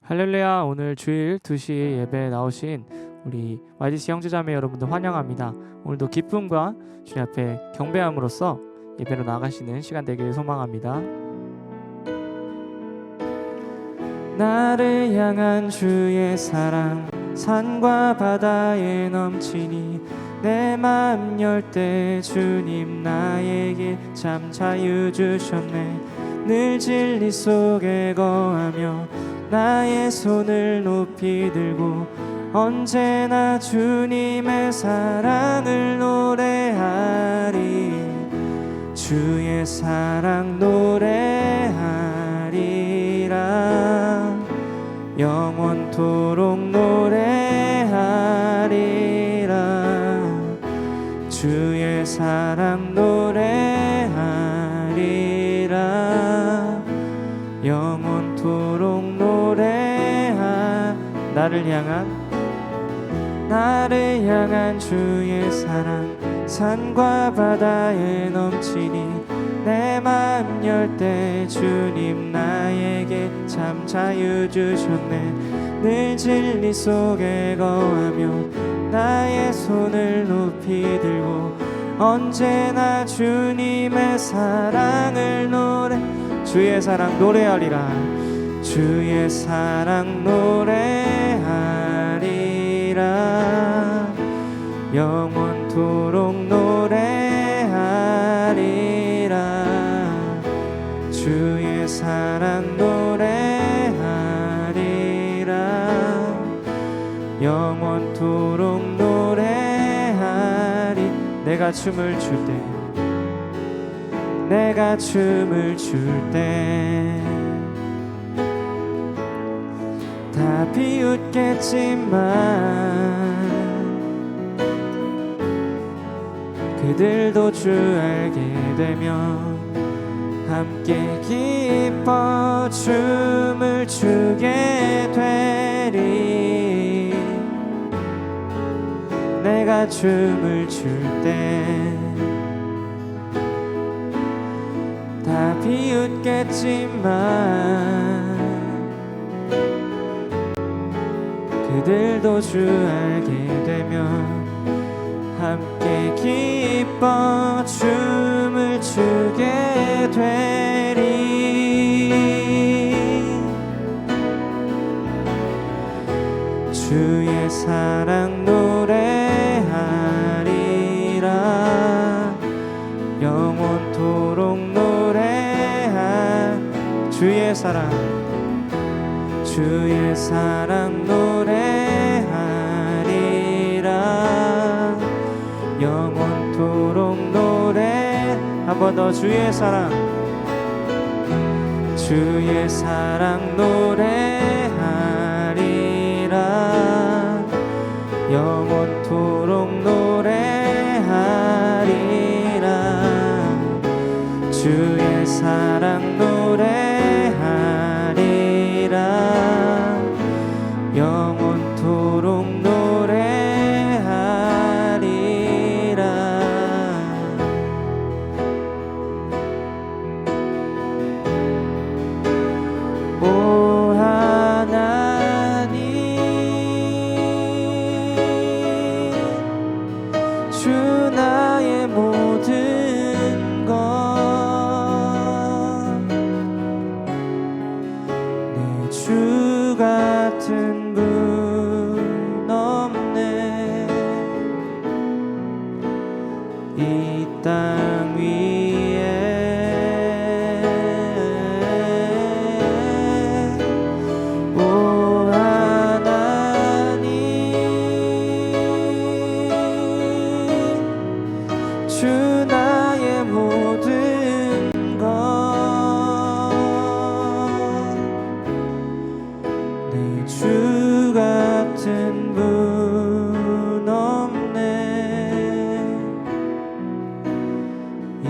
할렐루야. 오늘 주일 2시 예배에 나오신 우리 YDC 형제자매 여러분들 환영합니다. 오늘도 기쁨과 주님 앞에 경배함으로써 예배로 나가시는 시간 되기를 소망합니다. 나를 향한 주의 사랑 산과 바다에 넘치니 내 마음 열 때 주님 나에게 참 자유 주셨네. 늘 진리 속에 거하며 나의 손을 높이 들고 언제나 주님의 사랑을 노래하리. 주의 사랑 노래하리라. 영원토록 노래하리라. 주의 사랑 노래하리라. 영원토록 나를 향한 주의 사랑 산과 바다에 넘치니 내 마음 열 때 주님 나에게 참 자유 주셨네. 늘 진리 속에 거하며 나의 손을 높이 들고 언제나 주님의 사랑을 주의 사랑 노래하리라. 주의 사랑 노래하리라. 영원토록 노래하리라. 주의 사랑 노래하리라. 영원토록 노래하리. 내가 춤을 출 때 다 비웃겠지만 그들도 주 알게 되면 함께 기뻐 춤을 추게 되리. 내가 춤을 출 때 다 비웃겠지만 그들도 주 알게 되면 함께 기뻐 춤을 추게 되리. 주의 사랑 노래하리라. 영원토록 주의 사랑 노래하리라. 영원토록 한 번 더 주의 사랑 노래하리라. 영원토록 노래하리라. 주의 사랑 노래하리라. 영원토록 노래하리라. 오 하나님, 주 나의 모든 것 주 같은 분 없네. 이 땅 위에 오 하나님, 주 나의 모든 것 주 같은 분 없네. 이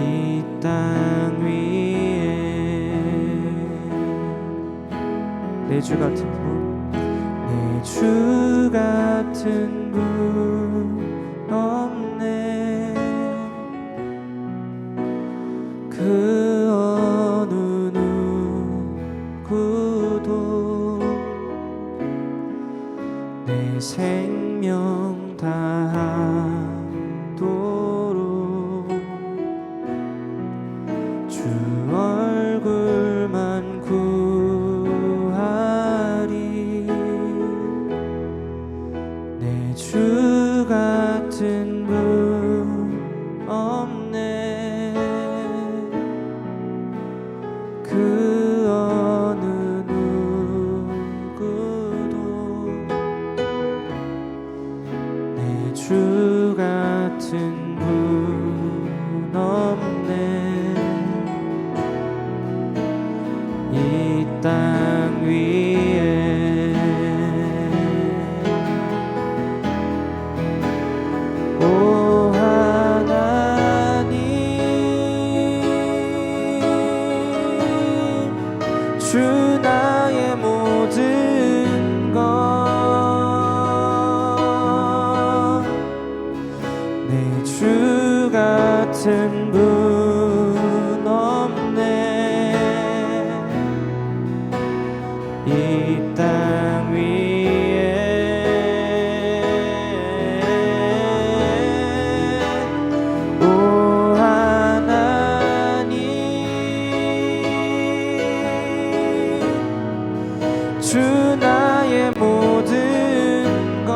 땅 위에 내 주 같은 분, 내 주 같은 분 없네. 그 어느 누구도 같은 분 없네. 이 땅 위에 오 하나님 주 나의 모든 것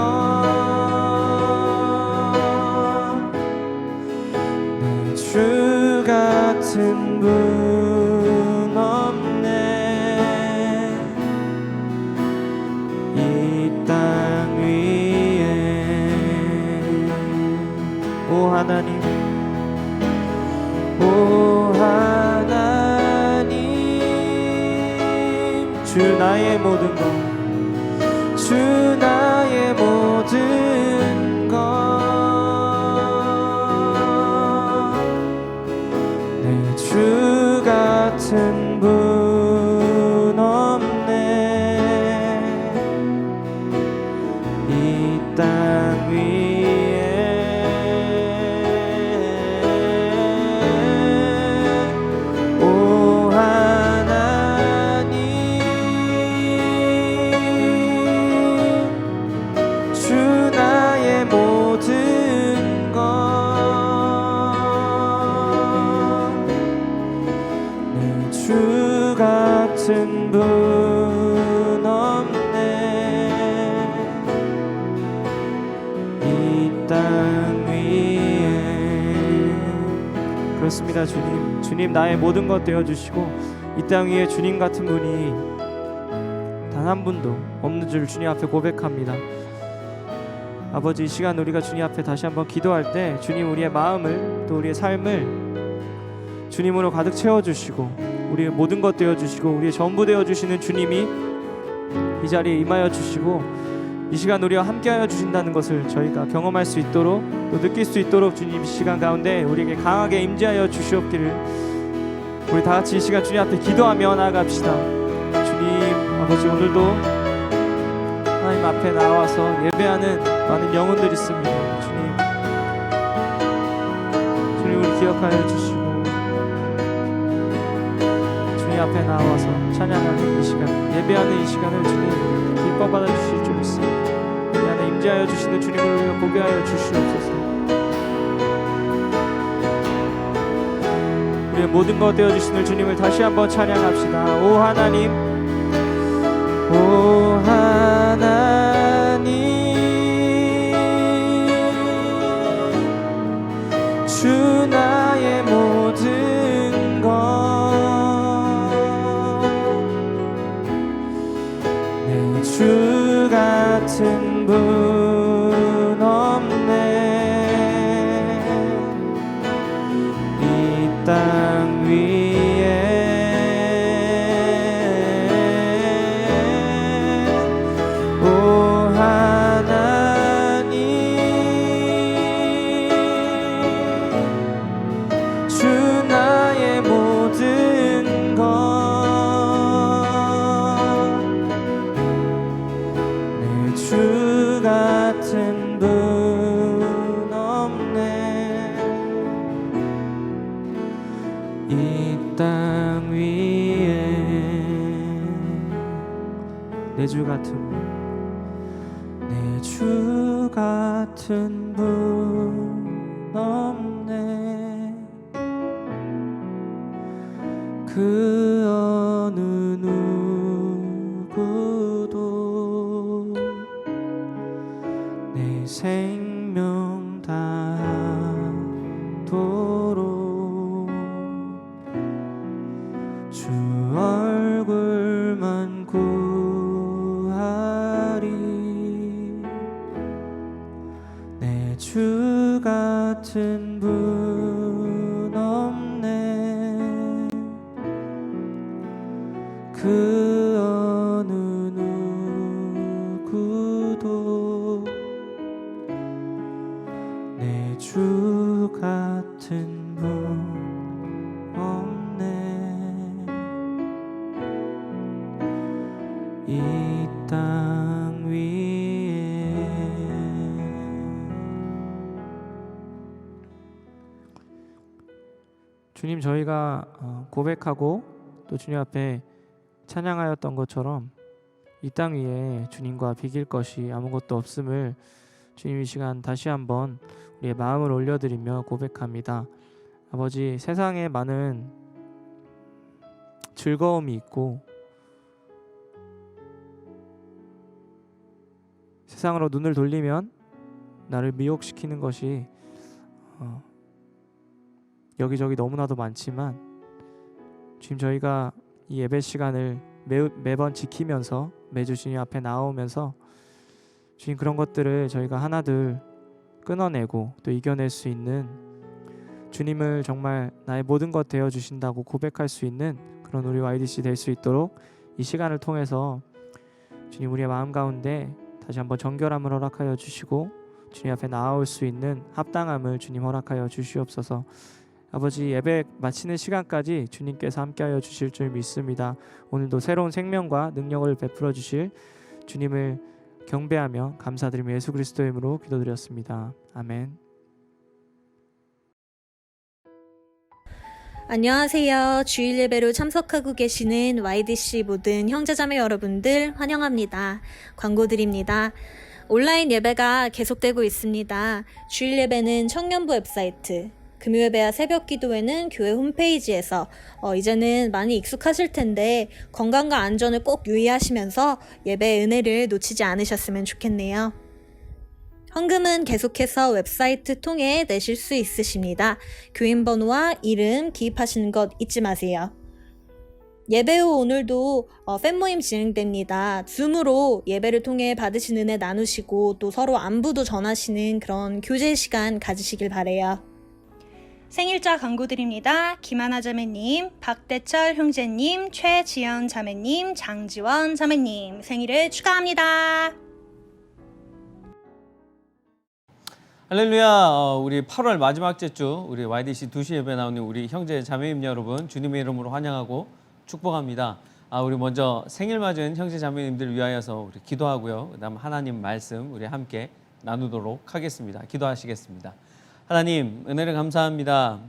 내 주 같은 분 없네. 이 땅 위에 오 하나님 오 하나님 주 나의 모든 것 주 나의 모든 것 내 주 같은 분 없네. 이 땅 위에 오 하나님 주 나의 모든 것 내 주 같은 분 없네. 이 땅 위에 그렇습니다. 주님 나의 모든 것 되어주시고 이 땅 위에 주님 같은 분이 단 한 분도 없는 줄 주님 앞에 고백합니다. 아버지, 이 시간 우리가 주님 앞에 다시 한번 기도할 때 주님 우리의 마음을 또 우리의 삶을 주님으로 가득 채워주시고 우리의 모든 것 되어주시고 우리의 전부 되어주시는 주님이 이 자리에 임하여 주시고 이 시간 우리와 함께하여 주신다는 것을 저희가 경험할 수 있도록 또 느낄 수 있도록 주님 이 시간 가운데 우리에게 강하게 임재하여 주시옵기를 우리 다 같이 이 시간 주님 앞에 기도하며 나아갑시다. 주님 아버지, 오늘도 하나님 앞에 나와서 예배하는 많은 영혼들이 있습니다. 주님 우리 기억하여 주시고 주님 앞에 나와서 찬양하는 이 시간, 예배하는 이 시간을 주님 기뻐 받아 주실 줄 믿습니다. 우리 안에 임재하여 주시는 주님을 우리가 보게 하여 주시옵소서. 우리의 모든 것 되어주시는 주님을 다시 한번 찬양합시다. 오 하나님 오 하나님 주 나의 모든 것 내 주 같은 분 없네. 이 땅 위에 오 하나님 주 나의 모든 것 내 주 같은 분 없네. 이 땅 위에 내 주 같은 분 내 주 같은 분 없네. 그 어느 누구도 내 생명 다하도록 주 얼굴만 구하리. 내 주 같은 분 없네. 그 어느 누구도 내 주 같은 분 없네. 이 땅 위에 주님, 저희가 고백하고 또 주님 앞에 찬양하였던 것처럼 이 땅 위에 주님과 비길 것이 아무것도 없음을 주님 이 시간 다시 한번 우리의 마음을 올려드리며 고백합니다. 아버지, 세상에 많은 즐거움이 있고 세상으로 눈을 돌리면 나를 미혹시키는 것이 여기저기 너무나도 많지만 주님, 저희가 이 예배 시간을 매번 지키면서 매주 주님 앞에 나오면서 주님, 그런 것들을 저희가 하나둘 끊어내고 또 이겨낼 수 있는, 주님을 정말 나의 모든 것 되어주신다고 고백할 수 있는 그런 우리 YDC 될 수 있도록 이 시간을 통해서 주님, 우리의 마음 가운데 다시 한번 정결함을 허락하여 주시고 주님 앞에 나아올 수 있는 합당함을 주님 허락하여 주시옵소서. 아버지, 예배 마치는 시간까지 주님께서 함께하여 주실 줄 믿습니다. 오늘도 새로운 생명과 능력을 베풀어 주실 주님을 경배하며 감사드리며 예수 그리스도의 이름으로 기도드렸습니다. 아멘. 안녕하세요. 주일 예배로 참석하고 계시는 YDC 모든 형제자매 여러분들 환영합니다. 광고 드립니다. 온라인 예배가 계속되고 있습니다. 주일 예배는 청년부 웹사이트, 금요예배와 새벽기도회는 교회 홈페이지에서 이제는 많이 익숙하실 텐데 건강과 안전을 꼭 유의하시면서 예배의 은혜를 놓치지 않으셨으면 좋겠네요. 헌금은 계속해서 웹사이트 통해 내실 수 있으십니다. 교인 번호와 이름 기입하시는 것 잊지 마세요. 예배 후 오늘도 팬모임 진행됩니다. 줌으로 예배를 통해 받으신 은혜 나누시고 또 서로 안부도 전하시는 그런 교제 시간 가지시길 바래요. 생일자 광고 드립니다. 김하나 자매님, 박대철 형제님, 최지연 자매님, 장지원 자매님 생일을 축하합니다. 할렐루야. 우리 8월 마지막 주 우리 YDC 2시 예배 나오는 우리 형제 자매님 여러분, 주님의 이름으로 환영하고 축복합니다. 우리 먼저 생일 맞은 형제 자매님들 위하여서 우리 기도하고요. 그다음 하나님 말씀 우리 함께 나누도록 하겠습니다. 기도하시겠습니다. 하나님, 은혜를 감사합니다.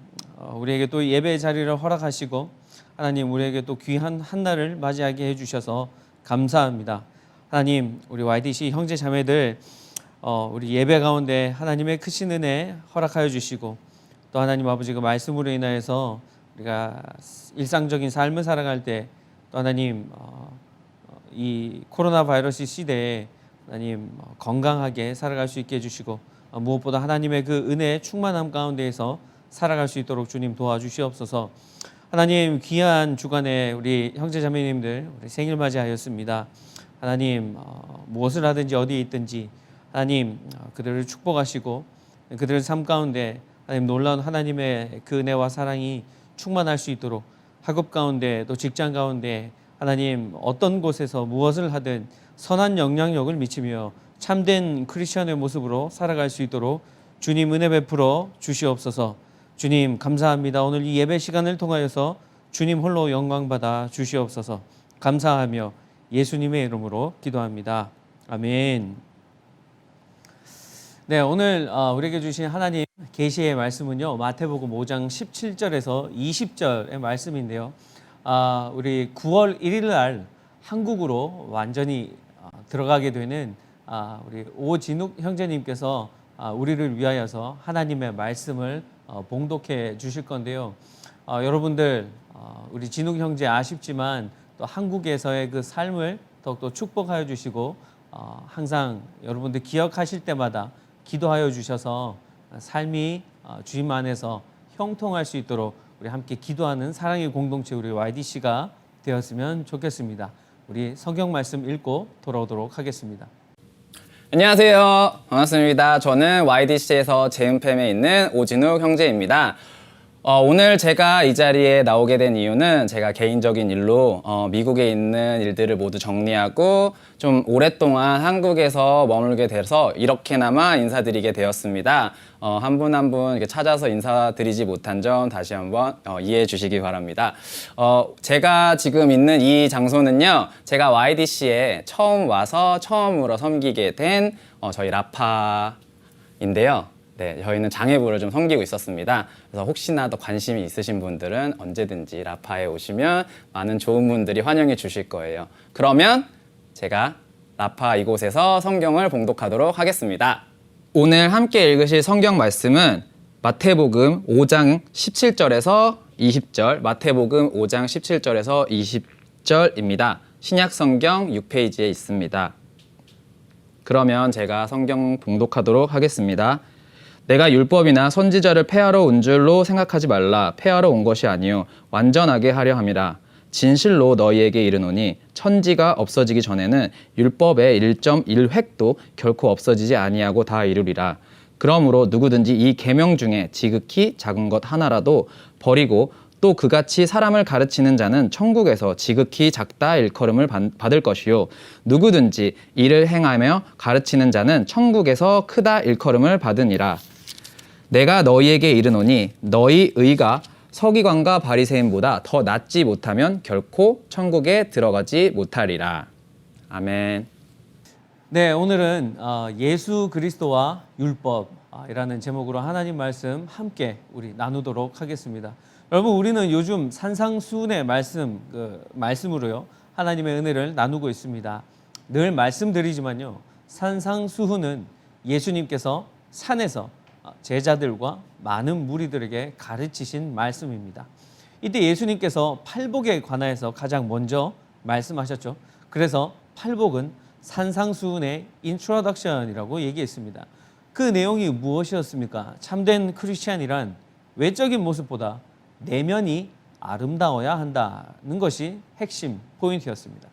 우리에게 또 예배의 자리를 허락하시고 하나님, 우리에게 또 귀한 한 날을 맞이하게 해주셔서 감사합니다. 하나님, 우리 YDC 형제 자매들 우리 예배 가운데 하나님의 크신 은혜 허락하여 주시고 또 하나님 아버지 그 말씀으로 인하여서 우리가 일상적인 삶을 살아갈 때 또 하나님 이 코로나 바이러스 시대에 하나님 건강하게 살아갈 수 있게 해주시고 무엇보다 하나님의 그 은혜의 충만함 가운데에서 살아갈 수 있도록 주님 도와주시옵소서. 하나님, 귀한 주간에 우리 형제자매님들 우리 생일 맞이하였습니다. 하나님, 무엇을 하든지 어디에 있든지 하나님 그들을 축복하시고 그들의 삶 가운데 하나님 놀라운 하나님의 그 은혜와 사랑이 충만할 수 있도록 학업 가운데 또 직장 가운데 하나님 어떤 곳에서 무엇을 하든 선한 영향력을 미치며 참된 크리스천의 모습으로 살아갈 수 있도록 주님 은혜 베풀어 주시옵소서. 주님 감사합니다. 오늘 이 예배 시간을 통하여서 주님 홀로 영광받아 주시옵소서. 감사하며 예수님의 이름으로 기도합니다. 아멘. 네, 오늘 우리에게 주신 하나님 계시의 말씀은요, 마태복음 5장 17절에서 20절의 말씀인데요. 우리 9월 1일 날 한국으로 완전히 들어가게 되는 우리 오진욱 형제님께서 우리를 위하여서 하나님의 말씀을 봉독해 주실 건데요. 여러분들 우리 진욱 형제 아쉽지만 또 한국에서의 그 삶을 더욱더 축복하여 주시고 항상 여러분들 기억하실 때마다 기도하여 주셔서 삶이 주님 안에서 형통할 수 있도록 우리 함께 기도하는 사랑의 공동체 우리 YDC가 되었으면 좋겠습니다. 우리 성경 말씀 읽고 돌아오도록 하겠습니다. 안녕하세요. 반갑습니다. 저는 YDC에서 재은팸에 있는 오진욱 형제입니다. 오늘 제가 이 자리에 나오게 된 이유는 제가 개인적인 일로 미국에 있는 일들을 모두 정리하고 좀 오랫동안 한국에서 머물게 돼서 이렇게나마 인사드리게 되었습니다. 한 분 한 분 이렇게 찾아서 인사드리지 못한 점 다시 한번 이해해 주시기 바랍니다. 제가 지금 있는 이 장소는요, 제가 YDC에 처음 와서 처음으로 섬기게 된 저희 라파인데요. 네, 저희는 장애부를 좀 섬기고 있었습니다. 그래서 혹시나 더 관심이 있으신 분들은 언제든지 라파에 오시면 많은 좋은 분들이 환영해 주실 거예요. 그러면 제가 라파 이곳에서 성경을 봉독하도록 하겠습니다. 오늘 함께 읽으실 성경 말씀은 마태복음 5장 17절에서 20절, 마태복음 5장 17절에서 20절입니다. 신약 성경 6페이지에 있습니다. 그러면 제가 성경 봉독하도록 하겠습니다. 내가 율법이나 선지자를 폐하러 온 줄로 생각하지 말라. 폐하러 온 것이 아니요 완전하게 하려 함이라. 진실로 너희에게 이르노니 천지가 없어지기 전에는 율법의 1.1획도 결코 없어지지 아니하고 다 이루리라. 그러므로 누구든지 이 계명 중에 지극히 작은 것 하나라도 버리고 또 그같이 사람을 가르치는 자는 천국에서 지극히 작다 일컬음을 받을 것이요 누구든지 이를 행하며 가르치는 자는 천국에서 크다 일컬음을 받으니라. 내가 너희에게 이르노니 너희 의가 서기관과 바리새인보다 더 낫지 못하면 결코 천국에 들어가지 못하리라. 아멘. 네, 오늘은 예수 그리스도와 율법이라는 제목으로 하나님 말씀 함께 우리 나누도록 하겠습니다. 여러분, 우리는 요즘 산상수훈의 말씀으로요 하나님의 은혜를 나누고 있습니다. 늘 말씀드리지만요, 산상수훈은 예수님께서 산에서 제자들과 많은 무리들에게 가르치신 말씀입니다. 이때 예수님께서 팔복에 관하여서 가장 먼저 말씀하셨죠. 그래서 팔복은 산상수훈의 인트로덕션이라고 얘기했습니다. 그 내용이 무엇이었습니까? 참된 크리스찬이란 외적인 모습보다 내면이 아름다워야 한다는 것이 핵심 포인트였습니다.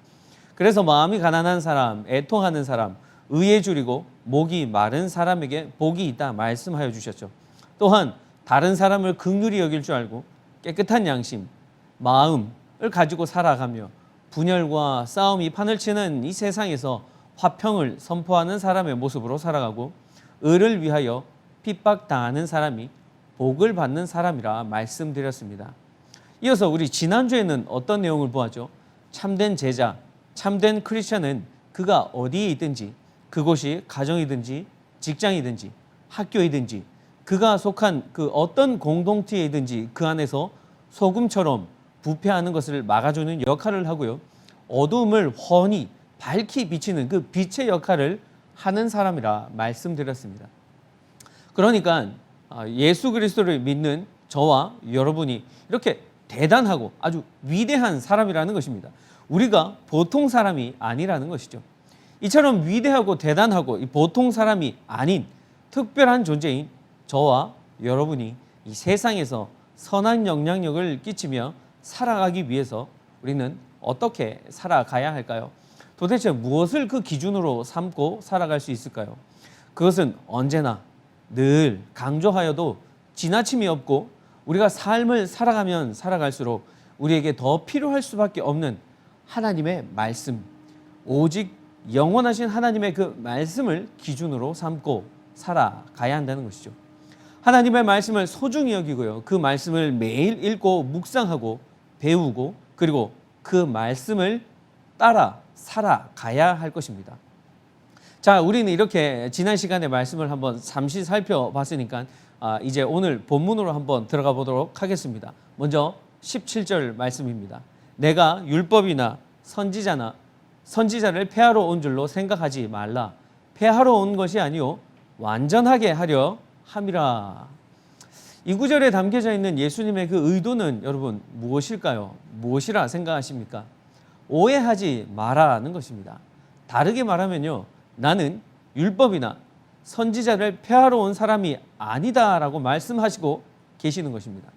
그래서 마음이 가난한 사람, 애통하는 사람, 의에 줄이고 목이 마른 사람에게 복이 있다 말씀하여 주셨죠. 또한 다른 사람을 긍휼히 여길 줄 알고 깨끗한 양심, 마음을 가지고 살아가며 분열과 싸움이 판을 치는 이 세상에서 화평을 선포하는 사람의 모습으로 살아가고 의를 위하여 핍박당하는 사람이 복을 받는 사람이라 말씀드렸습니다. 이어서 우리 지난주에는 어떤 내용을 보았죠? 참된 제자, 참된 크리스천은 그가 어디에 있든지 그곳이 가정이든지 직장이든지 학교이든지 그가 속한 그 어떤 공동체이든지 그 안에서 소금처럼 부패하는 것을 막아주는 역할을 하고요. 어두움을 훤히 밝히 비치는 그 빛의 역할을 하는 사람이라 말씀드렸습니다. 그러니까 예수 그리스도를 믿는 저와 여러분이 이렇게 대단하고 아주 위대한 사람이라는 것입니다. 우리가 보통 사람이 아니라는 것이죠. 이처럼 위대하고 대단하고 보통 사람이 아닌 특별한 존재인 저와 여러분이 이 세상에서 선한 영향력을 끼치며 살아가기 위해서 우리는 어떻게 살아가야 할까요? 도대체 무엇을 그 기준으로 삼고 살아갈 수 있을까요? 그것은 언제나 늘 강조하여도 지나침이 없고 우리가 삶을 살아가면 살아갈수록 우리에게 더 필요할 수밖에 없는 하나님의 말씀, 오직 영원하신 하나님의 그 말씀을 기준으로 삼고 살아가야 한다는 것이죠. 하나님의 말씀을 소중히 여기고요. 그 말씀을 매일 읽고 묵상하고 배우고 그리고 그 말씀을 따라 살아가야 할 것입니다. 자, 우리는 이렇게 지난 시간에 말씀을 한번 잠시 살펴봤으니까 이제 오늘 본문으로 한번 들어가 보도록 하겠습니다. 먼저 17절 말씀입니다. 내가 율법이나 선지자를 폐하러 온 줄로 생각하지 말라. 폐하러 온 것이 아니요 완전하게 하려 함이라. 이 구절에 담겨져 있는 예수님의 그 의도는 여러분 무엇일까요? 무엇이라 생각하십니까? 오해하지 마라는 것입니다. 다르게 말하면요, 나는 율법이나 선지자를 폐하러 온 사람이 아니다라고 말씀하시고 계시는 것입니다.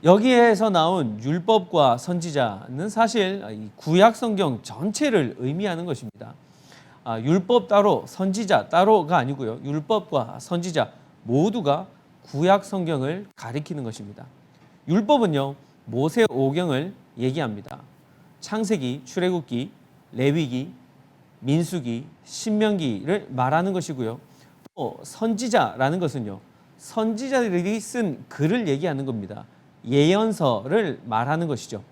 여기에서 나온 율법과 선지자는 사실 구약 성경 전체를 의미하는 것입니다. 율법 따로 선지자 따로가 아니고요, 율법과 선지자 모두가 구약 성경을 가리키는 것입니다. 율법은요, 모세 오경을 얘기합니다. 창세기, 출애굽기, 레위기, 민수기, 신명기를 말하는 것이고요. 또 선지자라는 것은요, 선지자들이 쓴 글을 얘기하는 겁니다. 예언서를 말하는 것이죠.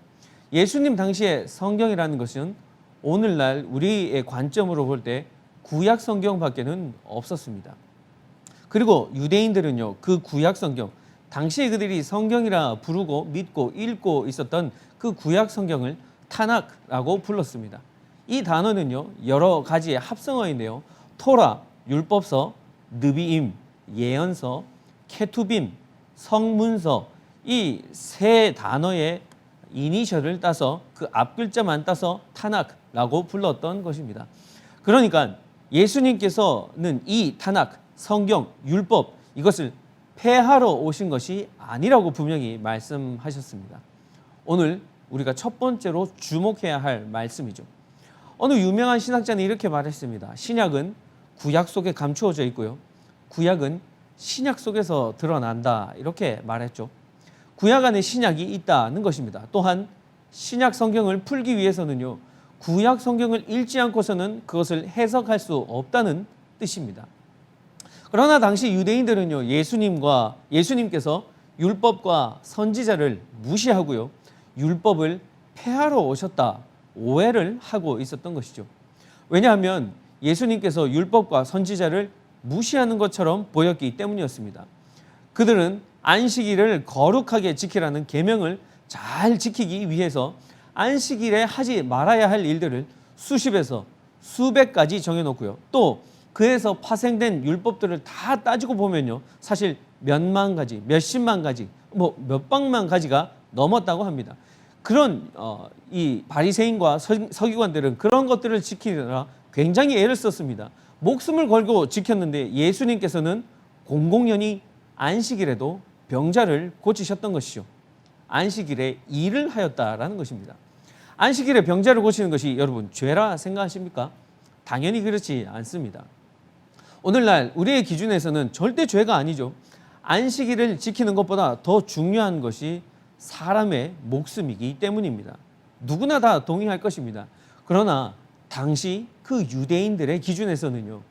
예수님 당시에 성경이라는 것은 오늘날 우리의 관점으로 볼 때 구약 성경밖에는 없었습니다. 그리고 유대인들은요, 그 구약 성경, 당시에 그들이 성경이라 부르고 믿고 읽고 있었던 그 구약 성경을 타낙라고 불렀습니다. 이 단어는요, 여러 가지의 합성어인데요. 토라, 율법서, 느비임, 예언서, 케투빔, 성문서, 이 세 단어의 이니셜을 따서 그 앞글자만 따서 타낙라고 불렀던 것입니다. 그러니까 예수님께서는 이 타낙, 성경, 율법 이것을 폐하러 오신 것이 아니라고 분명히 말씀하셨습니다. 오늘 우리가 첫 번째로 주목해야 할 말씀이죠. 어느 유명한 신학자는 이렇게 말했습니다. 신약은 구약 속에 감추어져 있고요. 구약은 신약 속에서 드러난다. 이렇게 말했죠. 구약 안에 신약이 있다는 것입니다. 또한 신약 성경을 풀기 위해서는요, 구약 성경을 읽지 않고서는 그것을 해석할 수 없다는 뜻입니다. 그러나 당시 유대인들은요, 예수님께서 율법과 선지자를 무시하고요, 율법을 폐하러 오셨다 오해를 하고 있었던 것이죠. 왜냐하면 예수님께서 율법과 선지자를 무시하는 것처럼 보였기 때문이었습니다. 그들은 안식일을 거룩하게 지키라는 계명을 잘 지키기 위해서 안식일에 하지 말아야 할 일들을 수십에서 수백 가지 정해놓고요. 또 그에서 파생된 율법들을 다 따지고 보면요, 사실 몇만 가지, 몇십만 가지, 몇백만 가지가 넘었다고 합니다. 그런 이 바리새인과 서기관들은 그런 것들을 지키느라 굉장히 애를 썼습니다. 목숨을 걸고 지켰는데 예수님께서는 공공연히 안식일에도 병자를 고치셨던 것이죠. 안식일에 일을 하였다라는 것입니다. 안식일에 병자를 고치는 것이 여러분 죄라 생각하십니까? 당연히 그렇지 않습니다. 오늘날 우리의 기준에서는 절대 죄가 아니죠. 안식일을 지키는 것보다 더 중요한 것이 사람의 목숨이기 때문입니다. 누구나 다 동의할 것입니다. 그러나 당시 그 유대인들의 기준에서는요,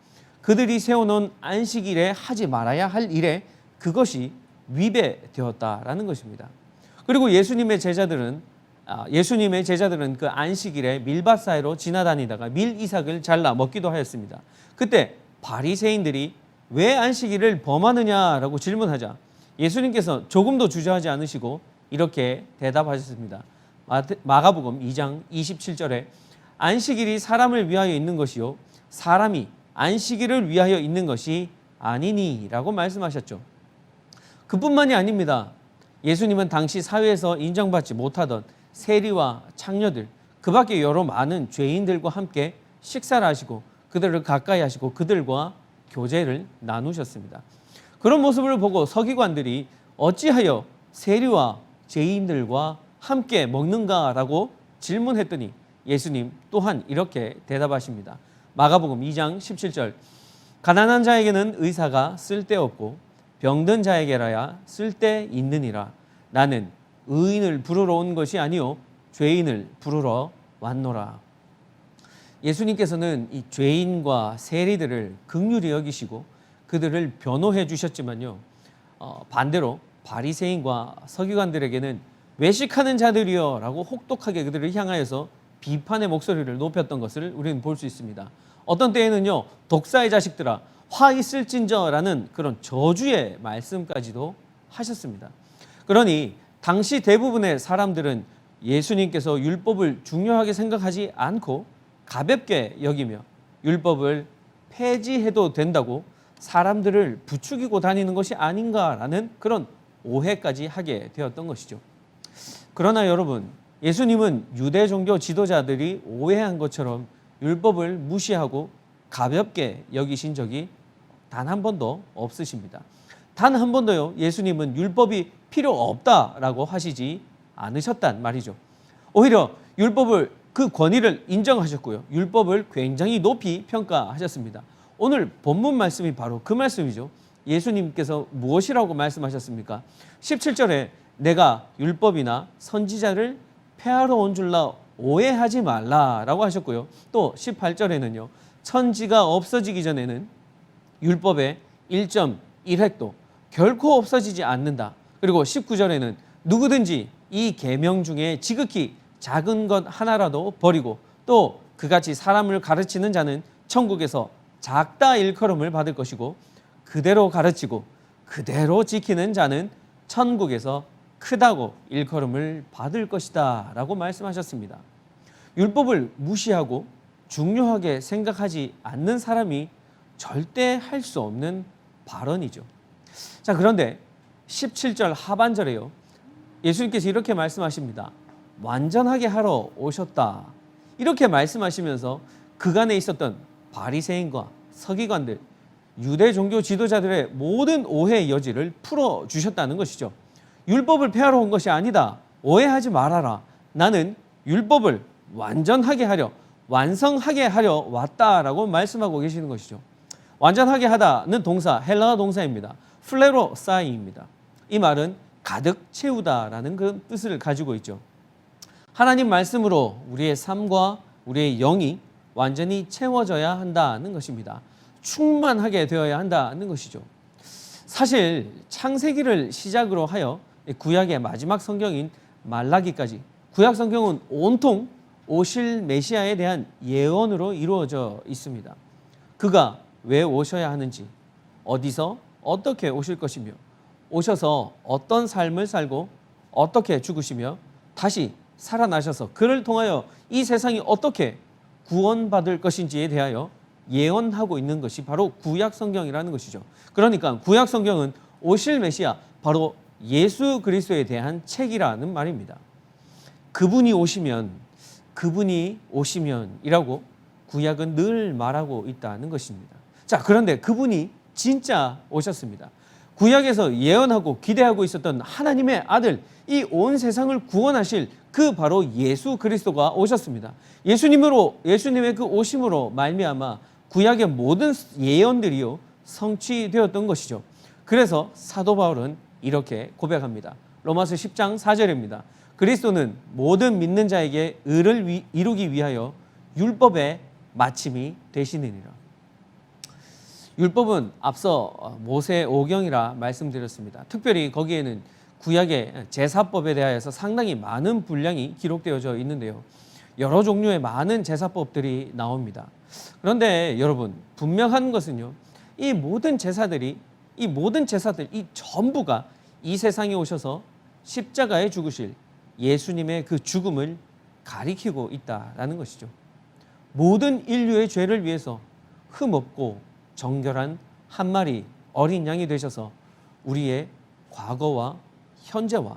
그들이 세워놓은 안식일에 하지 말아야 할 일에 그것이 위배되었다라는 것입니다. 그리고 예수님의 제자들은 그 안식일에 밀밭 사이로 지나다니다가 밀이삭을 잘라 먹기도 하였습니다. 그때 바리새인들이 왜 안식일을 범하느냐라고 질문하자 예수님께서 조금도 주저하지 않으시고 이렇게 대답하셨습니다. 마가복음 2장 27절에 안식일이 사람을 위하여 있는 것이요 사람이 안식일을 위하여 있는 것이 아니니라고 말씀하셨죠. 그뿐만이 아닙니다. 예수님은 당시 사회에서 인정받지 못하던 세리와 창녀들, 그 밖에 여러 많은 죄인들과 함께 식사를 하시고 그들을 가까이 하시고 그들과 교제를 나누셨습니다. 그런 모습을 보고 서기관들이 어찌하여 세리와 죄인들과 함께 먹는가라고 질문했더니 예수님 또한 이렇게 대답하십니다. 마가복음 2장 17절 가난한 자에게는 의사가 쓸데없고 병든 자에게라야 쓸데있느니라. 나는 의인을 부르러 온 것이 아니요 죄인을 부르러 왔노라. 예수님께서는 이 죄인과 세리들을 긍휼히 여기시고 그들을 변호해 주셨지만요, 반대로 바리새인과 서기관들에게는 외식하는 자들이여 라고 혹독하게 그들을 향하여서 비판의 목소리를 높였던 것을 우리는 볼 수 있습니다. 어떤 때에는요, 독사의 자식들아 화 있을진저라는 그런 저주의 말씀까지도 하셨습니다. 그러니 당시 대부분의 사람들은 예수님께서 율법을 중요하게 생각하지 않고 가볍게 여기며 율법을 폐지해도 된다고 사람들을 부추기고 다니는 것이 아닌가라는 그런 오해까지 하게 되었던 것이죠. 그러나 여러분, 예수님은 유대 종교 지도자들이 오해한 것처럼 율법을 무시하고 가볍게 여기신 적이 단 한 번도 없으십니다. 단 한 번도요, 예수님은 율법이 필요 없다라고 하시지 않으셨단 말이죠. 오히려 율법을 그 권위를 인정하셨고요, 율법을 굉장히 높이 평가하셨습니다. 오늘 본문 말씀이 바로 그 말씀이죠. 예수님께서 무엇이라고 말씀하셨습니까? 17절에 내가 율법이나 선지자를 폐하러 온 줄로 오해하지 말라라고 하셨고요. 또 18절에는요. 천지가 없어지기 전에는 율법의 1.1획도 결코 없어지지 않는다. 그리고 19절에는 누구든지 이 계명 중에 지극히 작은 것 하나라도 버리고 또 그같이 사람을 가르치는 자는 천국에서 작다 일컬음을 받을 것이고 그대로 가르치고 그대로 지키는 자는 천국에서 크다고 일컬음을 받을 것이다 라고 말씀하셨습니다. 율법을 무시하고 중요하게 생각하지 않는 사람이 절대 할 수 없는 발언이죠. 자, 그런데 17절 하반절에요, 예수님께서 이렇게 말씀하십니다. 완전하게 하러 오셨다. 이렇게 말씀하시면서 그간에 있었던 바리새인과 서기관들, 유대 종교 지도자들의 모든 오해의 여지를 풀어주셨다는 것이죠. 율법을 폐하러 온 것이 아니다. 오해하지 말아라. 나는 율법을 완전하게 하려, 완성하게 하려 왔다라고 말씀하고 계시는 것이죠. 완전하게 하다는 동사, 헬라어 동사입니다. 플레로사이입니다. 이 말은 가득 채우다라는 그 뜻을 가지고 있죠. 하나님 말씀으로 우리의 삶과 우리의 영이 완전히 채워져야 한다는 것입니다. 충만하게 되어야 한다는 것이죠. 사실 창세기를 시작으로 하여 구약의 마지막 성경인 말라기까지, 구약 성경은 온통 오실 메시아에 대한 예언으로 이루어져 있습니다. 그가 왜 오셔야 하는지, 어디서 어떻게 오실 것이며, 오셔서 어떤 삶을 살고 어떻게 죽으시며 다시 살아나셔서 그를 통하여 이 세상이 어떻게 구원받을 것인지에 대하여 예언하고 있는 것이 바로 구약 성경이라는 것이죠. 그러니까 구약 성경은 오실 메시아, 바로 예수 그리스도에 대한 책이라는 말입니다. 그분이 오시면이라고 구약은 늘 말하고 있다는 것입니다. 자, 그런데 그분이 진짜 오셨습니다. 구약에서 예언하고 기대하고 있었던 하나님의 아들, 이 온 세상을 구원하실 그 바로 예수 그리스도가 오셨습니다. 예수님의 그 오심으로 말미암아 구약의 모든 예언들이요 성취되었던 것이죠. 그래서 사도 바울은 이렇게 고백합니다. 로마서 10장 4절입니다. 그리스도는 모든 믿는 자에게 의를 이루기 위하여 율법의 마침이 되시느니라. 율법은 앞서 모세 오경이라 말씀드렸습니다. 특별히 거기에는 구약의 제사법에 대하여서 상당히 많은 분량이 기록되어져 있는데요. 여러 종류의 많은 제사법들이 나옵니다. 그런데 여러분, 분명한 것은요, 이 모든 제사들, 이 전부가 이 세상에 오셔서 십자가에 죽으실 예수님의 그 죽음을 가리키고 있다라는 것이죠. 모든 인류의 죄를 위해서 흠없고 정결한 한 마리 어린 양이 되셔서 우리의 과거와 현재와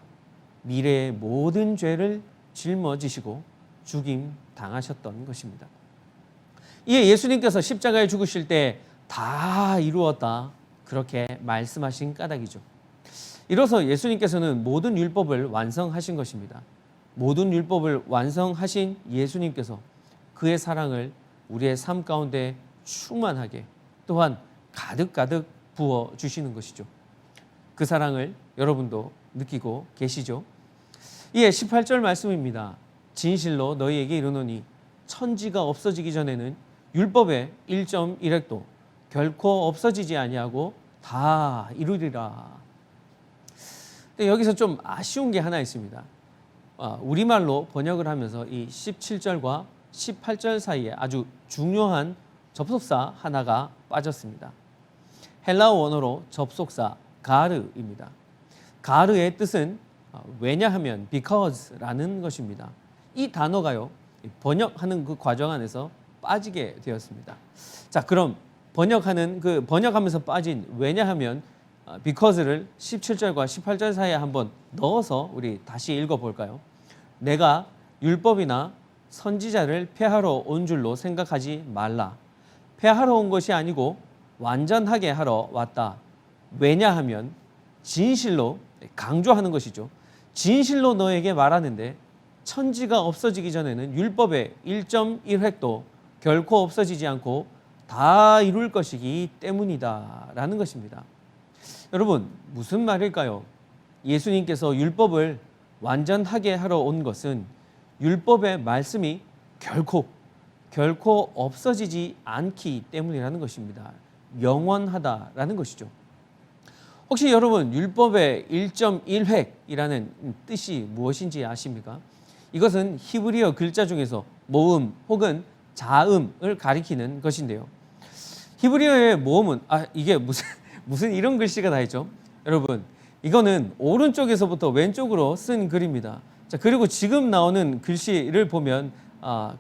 미래의 모든 죄를 짊어지시고 죽임 당하셨던 것입니다. 이에 예수님께서 십자가에 죽으실 때 다 이루었다, 그렇게 말씀하신 까닭이죠. 이로써 예수님께서는 모든 율법을 완성하신 것입니다. 모든 율법을 완성하신 예수님께서 그의 사랑을 우리의 삶 가운데 충만하게, 또한 가득가득 부어주시는 것이죠. 그 사랑을 여러분도 느끼고 계시죠? 이에 18절 말씀입니다. 진실로 너희에게 이르노니 천지가 없어지기 전에는 율법의 1.1획도 결코 없어지지 아니하고 다 이루리라. 근데 여기서 좀 아쉬운 게 하나 있습니다. 우리말로 번역을 하면서 이 17절과 18절 사이에 아주 중요한 접속사 하나가 빠졌습니다. 헬라어 원어로 접속사 가르입니다. 가르의 뜻은 왜냐하면 because라는 것입니다. 이 단어가요, 번역하는 그 과정 안에서 빠지게 되었습니다. 자, 그럼 번역하면서 빠진 왜냐하면 because를 17절과 18절 사이에 한번 넣어서 우리 다시 읽어볼까요? 내가 율법이나 선지자를 폐하러 온 줄로 생각하지 말라. 폐하러 온 것이 아니고 완전하게 하러 왔다. 왜냐하면 진실로, 강조하는 것이죠. 진실로 너에게 말하는데 천지가 없어지기 전에는 율법의 1.1획도 결코 없어지지 않고 다 이룰 것이기 때문이다 라는 것입니다. 여러분, 무슨 말일까요? 예수님께서 율법을 완전하게 하러 온 것은 율법의 말씀이 결코 없어지지 않기 때문이라는 것입니다. 영원하다라는 것이죠. 혹시 여러분, 율법의 1.1획이라는 뜻이 무엇인지 아십니까? 이것은 히브리어 글자 중에서 모음 혹은 자음을 가리키는 것인데요. 히브리어의 모음은 이게 무슨 이런 글씨가 다 있죠? 여러분, 이거는 오른쪽에서부터 왼쪽으로 쓴 글입니다. 자, 그리고 지금 나오는 글씨를 보면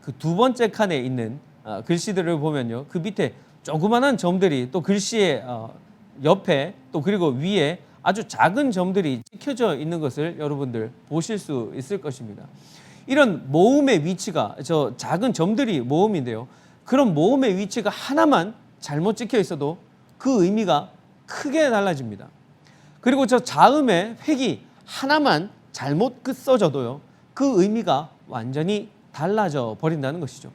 그 두 번째 칸에 있는 글씨들을 보면요, 그 밑에 조그만한 점들이 또 글씨의 옆에 또 그리고 위에 아주 작은 점들이 찍혀져 있는 것을 여러분들 보실 수 있을 것입니다. 이런 모음의 위치가, 저 작은 점들이 모음인데요, 그런 모음의 위치가 하나만 잘못 찍혀 있어도 그 의미가 크게 달라집니다. 그리고 저 자음의 획이 하나만 잘못 써져도요, 그 의미가 완전히 달라져 버린다는 것이죠.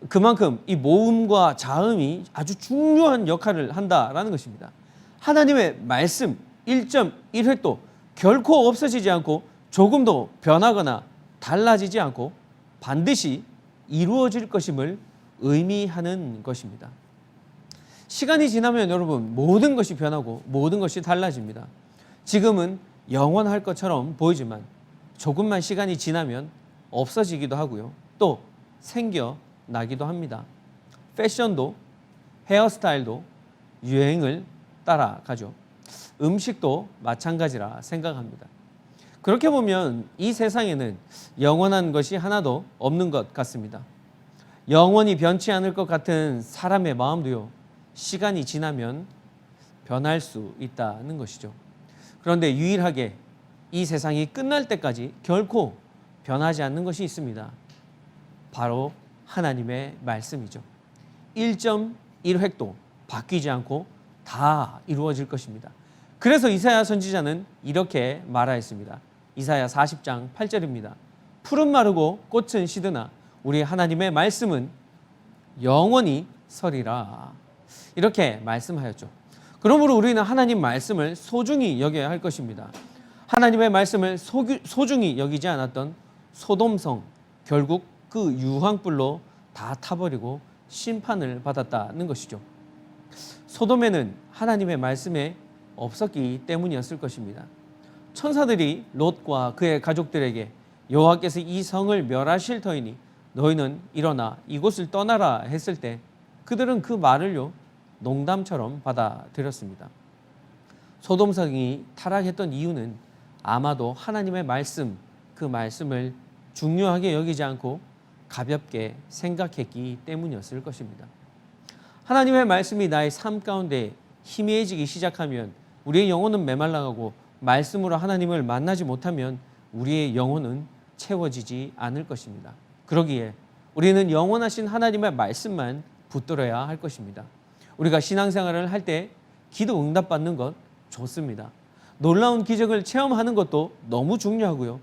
그만큼 이 모음과 자음이 아주 중요한 역할을 한다라는 것입니다. 하나님의 말씀 1.1획도 결코 없어지지 않고 조금도 변하거나 달라지지 않고 반드시 이루어질 것임을 의미하는 것입니다. 시간이 지나면 여러분, 모든 것이 변하고 모든 것이 달라집니다. 지금은 영원할 것처럼 보이지만 조금만 시간이 지나면 없어지기도 하고요, 또 생겨나기도 합니다. 패션도, 헤어스타일도 유행을 따라가죠. 음식도 마찬가지라 생각합니다. 그렇게 보면 이 세상에는 영원한 것이 하나도 없는 것 같습니다. 영원히 변치 않을 것 같은 사람의 마음도요, 시간이 지나면 변할 수 있다는 것이죠. 그런데 유일하게 이 세상이 끝날 때까지 결코 변하지 않는 것이 있습니다. 바로 하나님의 말씀이죠. 1.1획도 바뀌지 않고 다 이루어질 것입니다. 그래서 이사야 선지자는 이렇게 말하였습니다. 이사야 40장 8절입니다. 풀은 마르고 꽃은 시드나 우리 하나님의 말씀은 영원히 서리라. 이렇게 말씀하였죠. 그러므로 우리는 하나님 말씀을 소중히 여겨야 할 것입니다. 하나님의 말씀을 소중히 여기지 않았던 소돔성, 결국 그 유황불로 다 타버리고 심판을 받았다는 것이죠. 소돔에는 하나님의 말씀에 없었기 때문이었을 것입니다. 천사들이 롯과 그의 가족들에게 여호와께서 이 성을 멸하실 터이니 너희는 일어나 이곳을 떠나라 했을 때 그들은 그 말을요, 농담처럼 받아들였습니다. 소돔성이 타락했던 이유는 아마도 하나님의 말씀, 그 말씀을 중요하게 여기지 않고 가볍게 생각했기 때문이었을 것입니다. 하나님의 말씀이 나의 삶 가운데 희미해지기 시작하면 우리의 영혼은 메말라가고 말씀으로 하나님을 만나지 못하면 우리의 영혼은 채워지지 않을 것입니다. 그러기에 우리는 영원하신 하나님의 말씀만 붙들어야 할 것입니다. 우리가 신앙생활을 할 때 기도 응답받는 것 좋습니다. 놀라운 기적을 체험하는 것도 너무 중요하고요,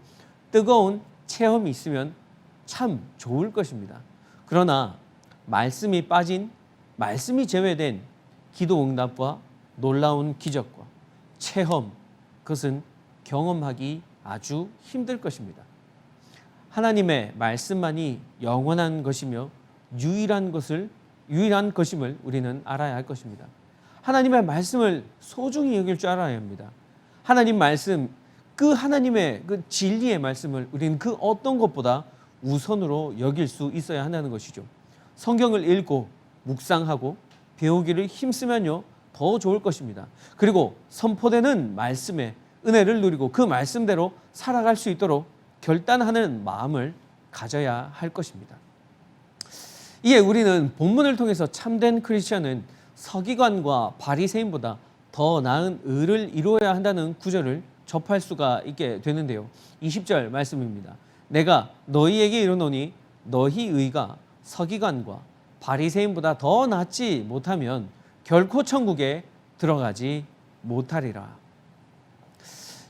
뜨거운 체험이 있으면 참 좋을 것입니다. 그러나 말씀이 빠진, 말씀이 제외된 기도 응답과 놀라운 기적과 체험, 그것은 경험하기 아주 힘들 것입니다. 하나님의 말씀만이 영원한 것이며 유일한 것임을 우리는 알아야 할 것입니다. 하나님의 말씀을 소중히 여길 줄 알아야 합니다. 하나님 말씀, 그 하나님의 그 진리의 말씀을 우리는 그 어떤 것보다 우선으로 여길 수 있어야 한다는 것이죠. 성경을 읽고 묵상하고 배우기를 힘쓰면요, 더 좋을 것입니다. 그리고 선포되는 말씀에 은혜를 누리고 그 말씀대로 살아갈 수 있도록 결단하는 마음을 가져야 할 것입니다. 이에 우리는 본문을 통해서 참된 크리스천은 서기관과 바리새인보다 더 나은 의를 이루어야 한다는 구절을 접할 수가 있게 되는데요. 20절 말씀입니다. 내가 너희에게 이르노니 너희 의가 서기관과 바리새인보다 더 낫지 못하면 결코 천국에 들어가지 못하리라.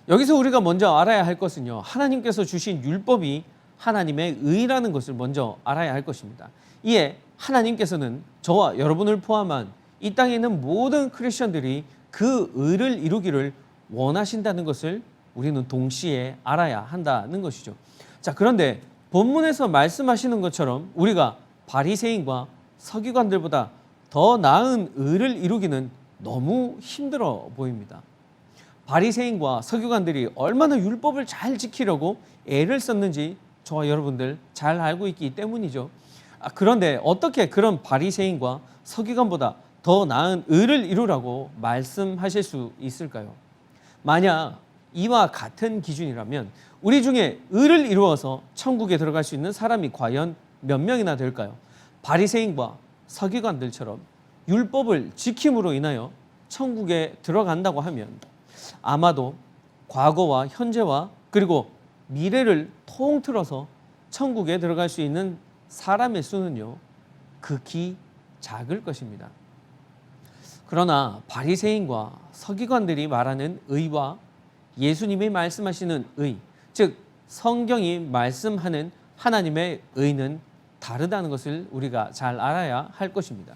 여기서 우리가 먼저 알아야 할 것은요, 하나님께서 주신 율법이 하나님의 의라는 것을 먼저 알아야 할 것입니다. 이에 하나님께서는 저와 여러분을 포함한 이 땅에 있는 모든 크리스천들이 그 의를 이루기를 원하신다는 것을 우리는 동시에 알아야 한다는 것이죠. 자, 그런데 본문에서 말씀하시는 것처럼 우리가 바리새인과 서기관들보다 더 나은 의를 이루기는 너무 힘들어 보입니다. 바리새인과 서기관들이 얼마나 율법을 잘 지키려고 애를 썼는지 저와 여러분들 잘 알고 있기 때문이죠. 그런데 어떻게 그런 바리새인과 서기관보다 더 나은 의를 이루라고 말씀하실 수 있을까요? 만약 이와 같은 기준이라면 우리 중에 의를 이루어서 천국에 들어갈 수 있는 사람이 과연 몇 명이나 될까요? 바리새인과 서기관들처럼 율법을 지킴으로 인하여 천국에 들어간다고 하면 아마도 과거와 현재와 그리고 미래를 통틀어서 천국에 들어갈 수 있는 사람의 수는요, 극히 작을 것입니다. 그러나 바리새인과 서기관들이 말하는 의와 예수님이 말씀하시는 의, 즉 성경이 말씀하는 하나님의 의는 다르다는 것을 우리가 잘 알아야 할 것입니다.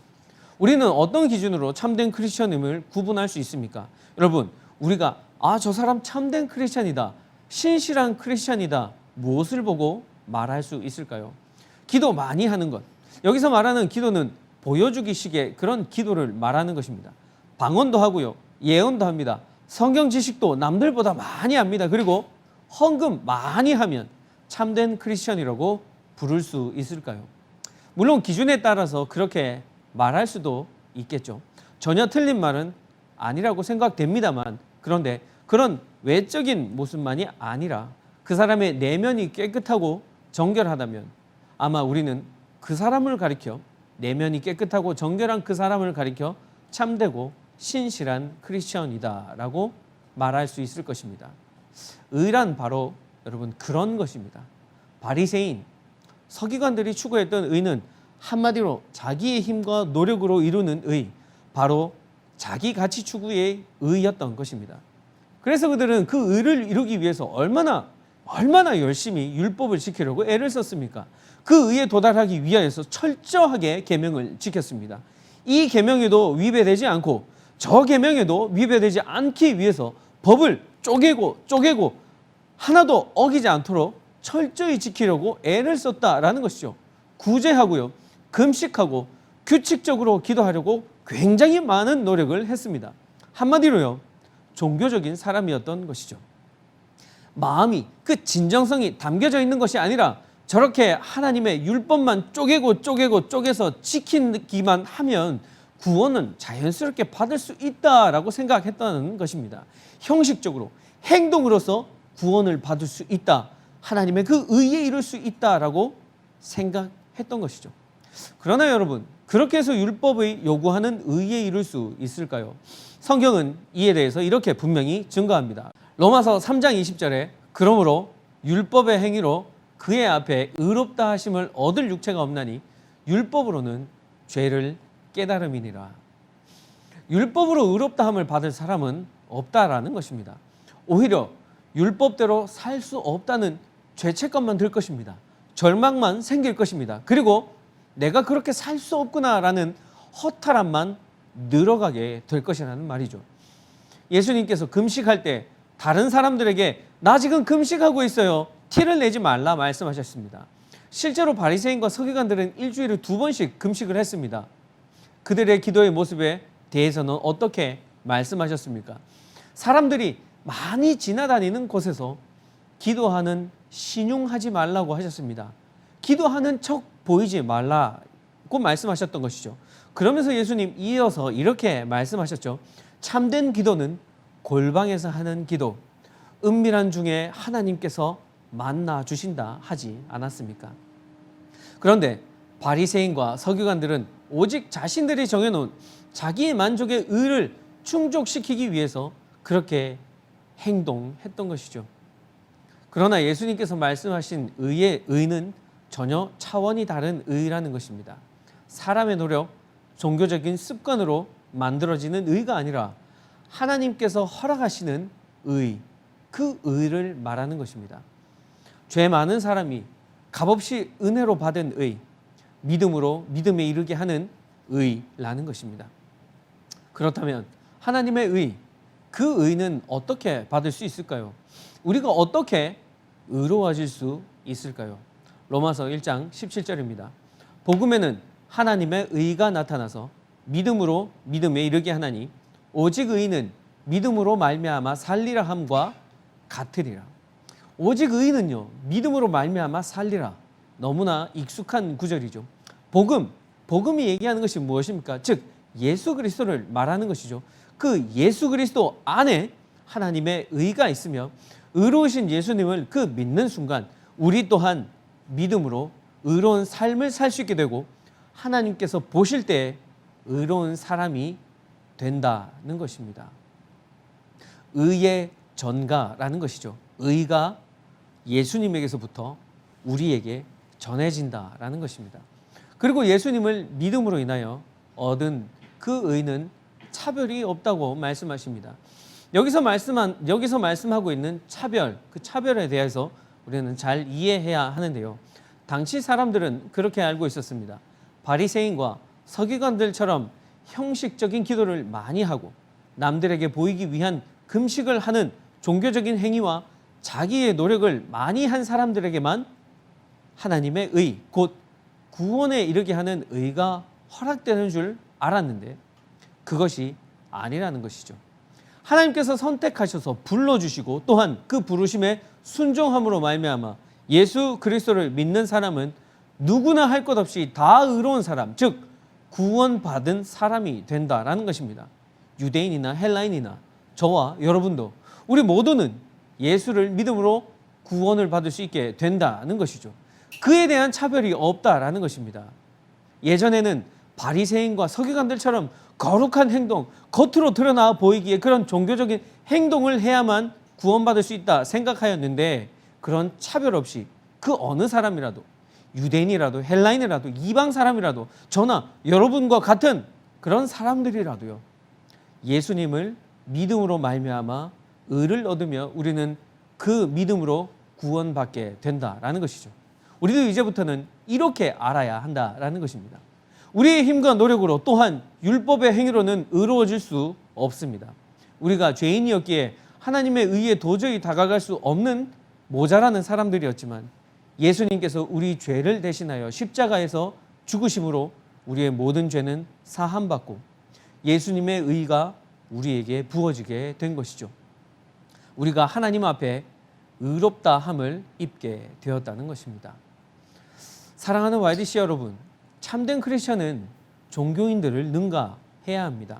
우리는 어떤 기준으로 참된 크리스천임을 구분할 수 있습니까? 여러분, 우리가 저 사람 참된 크리스천이다, 신실한 크리스천이다, 무엇을 보고 말할 수 있을까요? 기도 많이 하는 것. 여기서 말하는 기도는 보여주기식의 그런 기도를 말하는 것입니다. 방언도 하고요, 예언도 합니다. 성경 지식도 남들보다 많이 합니다. 그리고 헌금 많이 하면 참된 크리스천이라고 부를 수 있을까요? 물론 기준에 따라서 그렇게 말할 수도 있겠죠. 전혀 틀린 말은 아니라고 생각됩니다만, 그런데 그런 외적인 모습만이 아니라 그 사람의 내면이 깨끗하고 정결하다면 아마 우리는 그 사람을 가리켜, 내면이 깨끗하고 정결한 그 사람을 가리켜 참되고 신실한 크리스천이다라고 말할 수 있을 것입니다. 의란 바로 여러분 그런 것입니다. 바리새인, 서기관들이 추구했던 의는 한마디로 자기의 힘과 노력으로 이루는 의, 바로 자기 가치 추구의 의였던 것입니다. 그래서 그들은 그 의를 이루기 위해서 얼마나 열심히 율법을 지키려고 애를 썼습니까? 그 의에 도달하기 위하여서 철저하게 계명을 지켰습니다. 이 계명에도 위배되지 않고 저 계명에도 위배되지 않기 위해서 법을 쪼개고 하나도 어기지 않도록 철저히 지키려고 애를 썼다라는 것이죠. 구제하고요, 금식하고 규칙적으로 기도하려고 굉장히 많은 노력을 했습니다. 한마디로요, 종교적인 사람이었던 것이죠. 마음이, 그 진정성이 담겨져 있는 것이 아니라 저렇게 하나님의 율법만 쪼개서 지키기만 하면 구원은 자연스럽게 받을 수 있다라고 생각했다는 것입니다. 형식적으로, 행동으로서 구원을 받을 수 있다, 하나님의 그 의에 이룰 수 있다라고 생각했던 것이죠. 그러나 여러분, 그렇게 해서 율법의 요구하는 의에 이룰 수 있을까요? 성경은 이에 대해서 이렇게 분명히 증거합니다. 로마서 3장 20절에 그러므로 율법의 행위로 그의 앞에 의롭다 하심을 얻을 육체가 없나니 율법으로는 죄를 깨달음이니라. 율법으로 의롭다함을 받을 사람은 없다라는 것입니다. 오히려 율법대로 살 수 없다는 죄책감만 들 것입니다. 절망만 생길 것입니다. 그리고 내가 그렇게 살 수 없구나라는 허탈함만 늘어가게 될 것이라는 말이죠. 예수님께서 금식할 때 다른 사람들에게 나 지금 금식하고 있어요, 티를 내지 말라 말씀하셨습니다. 실제로 바리새인과 서기관들은 일주일에 2번씩 금식을 했습니다. 그들의 기도의 모습에 대해서는 어떻게 말씀하셨습니까? 사람들이 많이 지나다니는 곳에서 기도하는 신용하지 말라고 하셨습니다. 기도하는 척 보이지 말라고 말씀하셨던 것이죠. 그러면서 예수님 이어서 이렇게 말씀하셨죠. 참된 기도는 골방에서 하는 기도, 은밀한 중에 하나님께서 만나 주신다 하지 않았습니까? 그런데 바리새인과 서기관들은 오직 자신들이 정해놓은 자기의 만족의 의를 충족시키기 위해서 그렇게 행동했던 것이죠. 그러나 예수님께서 말씀하신 의의 의는 전혀 차원이 다른 의라는 것입니다. 사람의 노력, 종교적인 습관으로 만들어지는 의가 아니라 하나님께서 허락하시는 의, 그 의를 말하는 것입니다. 죄 많은 사람이 값없이 은혜로 받은 의, 믿음으로 믿음에 이르게 하는 의라는 것입니다. 그렇다면 하나님의 의, 그 의는 어떻게 받을 수 있을까요? 우리가 어떻게 의로워질 수 있을까요? 로마서 1장 17절입니다. 복음에는 하나님의 의가 나타나서 믿음으로 믿음에 이르게 하나니 오직 의는 믿음으로 말미암아 살리라 함과 같으리라. 오직 의는요, 믿음으로 말미암아 살리라. 너무나 익숙한 구절이죠. 복음이 얘기하는 것이 무엇입니까? 즉 예수 그리스도를 말하는 것이죠. 그 예수 그리스도 안에 하나님의 의가 있으며 의로우신 예수님을 그 믿는 순간 우리 또한 믿음으로 의로운 삶을 살 수 있게 되고 하나님께서 보실 때 의로운 사람이 된다는 것입니다. 의의 전가라는 것이죠. 의가 예수님에게서부터 우리에게 전해진다라는 것입니다. 그리고 예수님을 믿음으로 인하여 얻은 그 의는 차별이 없다고 말씀하십니다. 여기서 말씀하고 있는 차별, 그 차별에 대해서 우리는 잘 이해해야 하는데요. 당시 사람들은 그렇게 알고 있었습니다. 바리새인과 서기관들처럼 형식적인 기도를 많이 하고 남들에게 보이기 위한 금식을 하는 종교적인 행위와 자기의 노력을 많이 한 사람들에게만 하나님의 의, 곧 구원에 이르게 하는 의가 허락되는 줄 알았는데 그것이 아니라는 것이죠. 하나님께서 선택하셔서 불러주시고 또한 그 부르심에 순종함으로 말미암아 예수 그리스도를 믿는 사람은 누구나 할 것 없이 다 의로운 사람, 즉 구원받은 사람이 된다라는 것입니다. 유대인이나 헬라인이나 저와 여러분도 우리 모두는 예수를 믿음으로 구원을 받을 수 있게 된다는 것이죠. 그에 대한 차별이 없다라는 것입니다. 예전에는 바리새인과 서기관들처럼 거룩한 행동, 겉으로 드러나 보이기에 그런 종교적인 행동을 해야만 구원받을 수 있다 생각하였는데 그런 차별 없이 그 어느 사람이라도 유대인이라도 헬라인이라도 이방 사람이라도 저나 여러분과 같은 그런 사람들이라도요. 예수님을 믿음으로 말미암아 의를 얻으며 우리는 그 믿음으로 구원받게 된다라는 것이죠. 우리도 이제부터는 이렇게 알아야 한다라는 것입니다. 우리의 힘과 노력으로 또한 율법의 행위로는 의로워질 수 없습니다. 우리가 죄인이었기에 하나님의 의에 도저히 다가갈 수 없는 모자라는 사람들이었지만 예수님께서 우리 죄를 대신하여 십자가에서 죽으심으로 우리의 모든 죄는 사함받고 예수님의 의가 우리에게 부어지게 된 것이죠. 우리가 하나님 앞에 의롭다 함을 입게 되었다는 것입니다. 사랑하는 YDC 여러분, 참된 크리스천은 종교인들을 능가해야 합니다.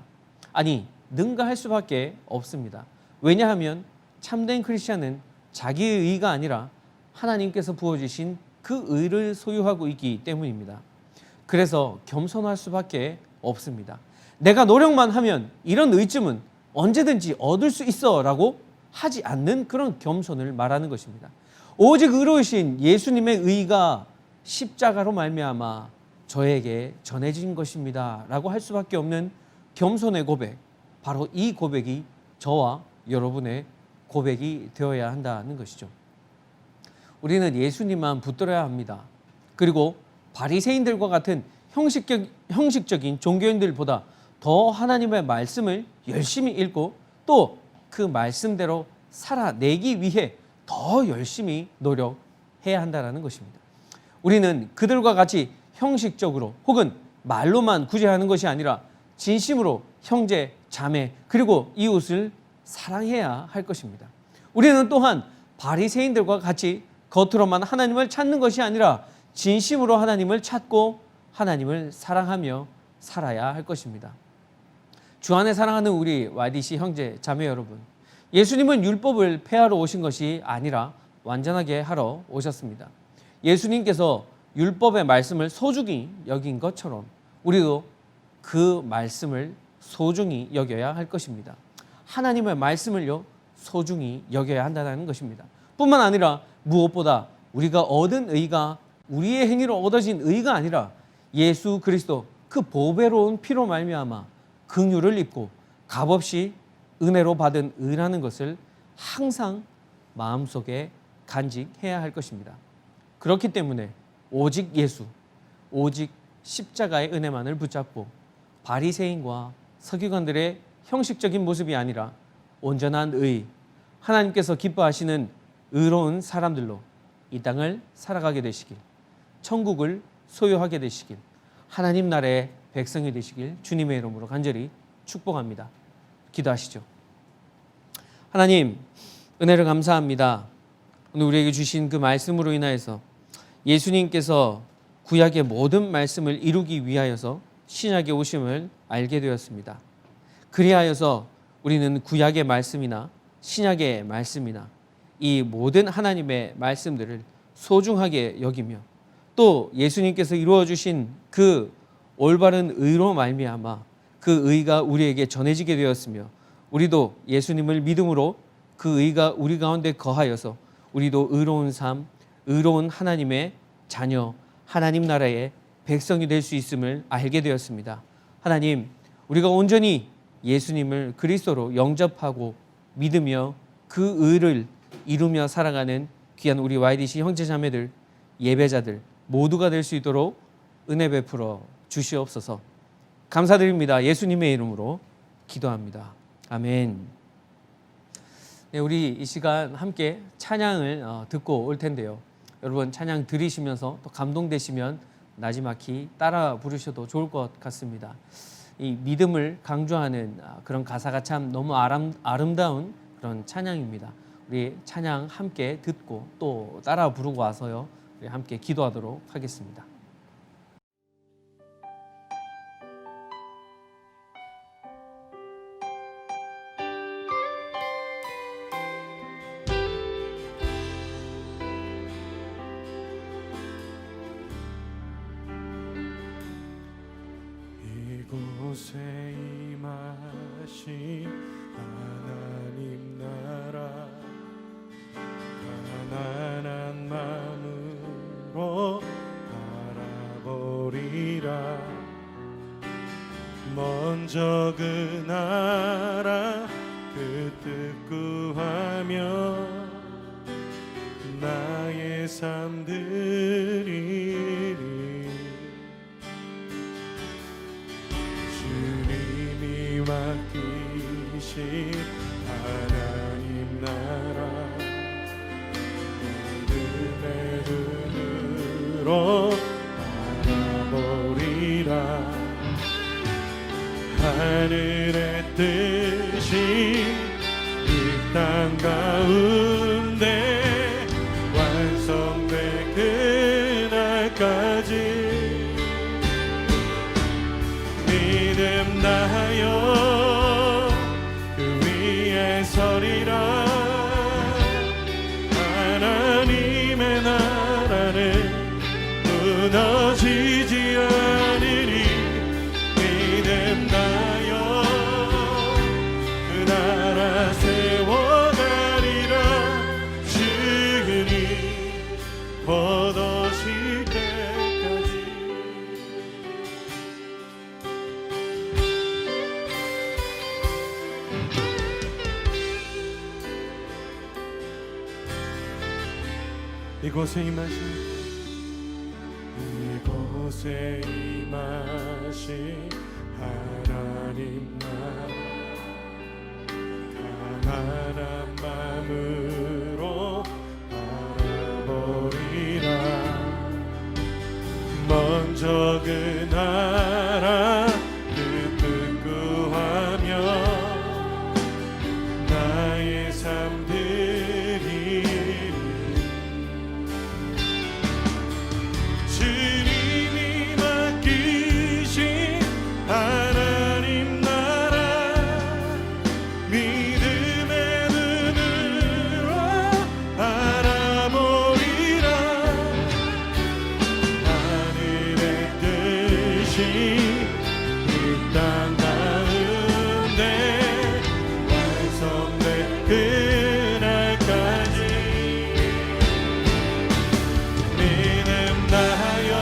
아니, 능가할 수밖에 없습니다. 왜냐하면 참된 크리스천은 자기의 의가 아니라 하나님께서 부어주신 그 의를 소유하고 있기 때문입니다. 그래서 겸손할 수밖에 없습니다. 내가 노력만 하면 이런 의쯤은 언제든지 얻을 수 있어 라고 하지 않는 그런 겸손을 말하는 것입니다. 오직 의로우신 예수님의 의가 십자가로 말미암아 저에게 전해진 것입니다 라고 할 수밖에 없는 겸손의 고백, 바로 이 고백이 저와 여러분의 고백이 되어야 한다는 것이죠. 우리는 예수님만 붙들어야 합니다. 그리고 바리새인들과 같은 형식적인 종교인들보다 더 하나님의 말씀을 열심히 읽고 또 그 말씀대로 살아내기 위해 더 열심히 노력해야 한다는 것입니다. 우리는 그들과 같이 형식적으로 혹은 말로만 구제하는 것이 아니라 진심으로 형제, 자매 그리고 이웃을 사랑해야 할 것입니다. 우리는 또한 바리새인들과 같이 겉으로만 하나님을 찾는 것이 아니라 진심으로 하나님을 찾고 하나님을 사랑하며 살아야 할 것입니다. 주 안에 사랑하는 우리 YDC 형제, 자매 여러분, 예수님은 율법을 폐하러 오신 것이 아니라 완전하게 하러 오셨습니다. 예수님께서 율법의 말씀을 소중히 여긴 것처럼 우리도 그 말씀을 소중히 여겨야 할 것입니다. 하나님의 말씀을요 소중히 여겨야 한다는 것입니다. 뿐만 아니라 무엇보다 우리가 얻은 의가 우리의 행위로 얻어진 의가 아니라 예수 그리스도 그 보배로운 피로 말미암아 긍휼을 입고 값없이 은혜로 받은 의라는 것을 항상 마음속에 간직해야 할 것입니다. 그렇기 때문에 오직 예수, 오직 십자가의 은혜만을 붙잡고 바리새인과 서기관들의 형식적인 모습이 아니라 온전한 의, 하나님께서 기뻐하시는 의로운 사람들로 이 땅을 살아가게 되시길, 천국을 소유하게 되시길, 하나님 나라의 백성이 되시길 주님의 이름으로 간절히 축복합니다. 기도하시죠. 하나님, 은혜를 감사합니다. 오늘 우리에게 주신 그 말씀으로 인하여서 예수님께서 구약의 모든 말씀을 이루기 위하여서 신약의 오심을 알게 되었습니다. 그리하여서 우리는 구약의 말씀이나 신약의 말씀이나 이 모든 하나님의 말씀들을 소중하게 여기며 또 예수님께서 이루어 주신 그 올바른 의로 말미암아 그 의가 우리에게 전해지게 되었으며 우리도 예수님을 믿음으로 그 의가 우리 가운데 거하여서 우리도 의로운 삶, 의로운 하나님의 자녀, 하나님 나라의 백성이 될 수 있음을 알게 되었습니다. 하나님, 우리가 온전히 예수님을 그리스도로 영접하고 믿으며 그 의를 이루며 살아가는 귀한 우리 YDC 형제자매들, 예배자들 모두가 될 수 있도록 은혜 베풀어 주시옵소서. 감사드립니다. 예수님의 이름으로 기도합니다. 아멘. 네, 우리 이 시간 함께 찬양을 듣고 올 텐데요. 여러분 찬양 들으시면서 또 감동되시면 나지막히 따라 부르셔도 좋을 것 같습니다. 이 믿음을 강조하는 그런 가사가 참 너무 아름다운 그런 찬양입니다. 우리 찬양 함께 듣고 또 따라 부르고 와서요. 우리 함께 기도하도록 하겠습니다. 이곳에 임하신 하나님 나라 가난한 마음으로 바라보리라. 먼저 그 나라 그 뜻 구하며 나의 삶 드리리. 주님이 맡기신 하나님 나라 믿음의 눈으로 바라보리라. 하늘의 뜻이 이 땅 가운데 완성될 그날까지 믿음 다하여 그 위에 서리라. 하나님의 나라는 무너지지 않으리. 믿음 다하여 그 나라 세워가리라. 주님 곧 오실 때까지. 이곳에 임하신 하나님 나라 가난한 마음으로 바라보리라. 먼저 그 나라 그 뜻 구하며 나의 삶 드리리. 주님이 맡기신 하나님 나라 믿음의 눈으로 바라보리라. 하늘의 뜻이 이 땅 가운데 완성될 그날까지 믿음 다하여